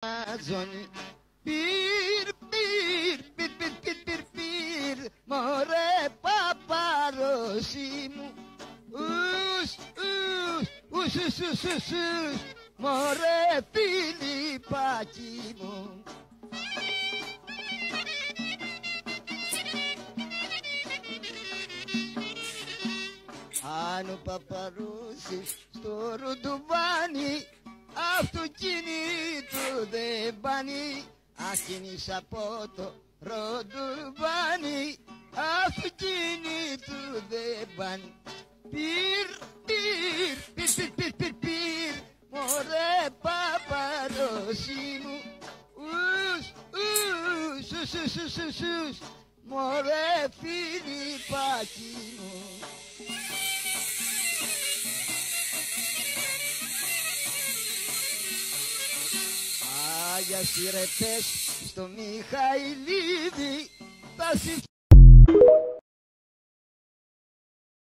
Ζώνη. Πυρ, πυρ, πυρ, πυρ, πυρ, πυρ, πυρ, μωρέ παπαρώσι μου. Ους, ους, ους, ους, ους, ους, ους, μωρέ Φιλιππάκι μου. Αν ο Παπαρούσης στο ρουντουβάνι αυτοκίνητο δεν πάνει, αχίνεις από το ρουντουβάνι αυτοκίνητο δεν πάνει. Πυρ, πυρ, πυρ, πυρ, πυρ, πυρ, πυρ, μωρέ Παπαρώσι μου. Ους, ους, ους, ους, ους, ους, ους, μωρέ Φιλιππάκι μου. Για σιρετές στο Μιχαηλίδη θα